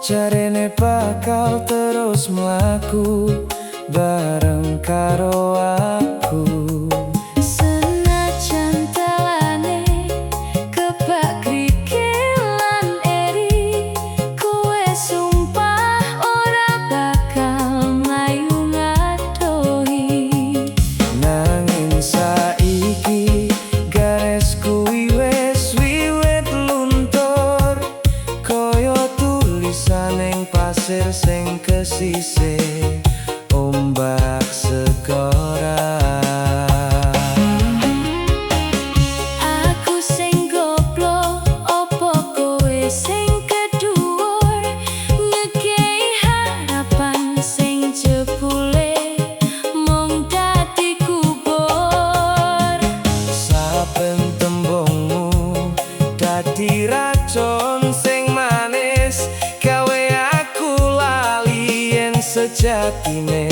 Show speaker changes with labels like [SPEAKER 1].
[SPEAKER 1] Jarene bakal terus mlaku bareng karo aku.
[SPEAKER 2] Senajan talane kebak krikil lan eri, kowe sumpah ora bakal mlayu ngadohi.
[SPEAKER 1] Nanging saiki garis kuwi wis wiwit luntur, kaya tulisan ing pasir sing kesisih ombak segara.
[SPEAKER 2] Aku sing goblok, opo kowe sing kedhuwur, ngekei harapan sing jebule mung dadi kubur.
[SPEAKER 1] Saben tembungmu dadi racun sing manis, gawe aku lali yen sejatine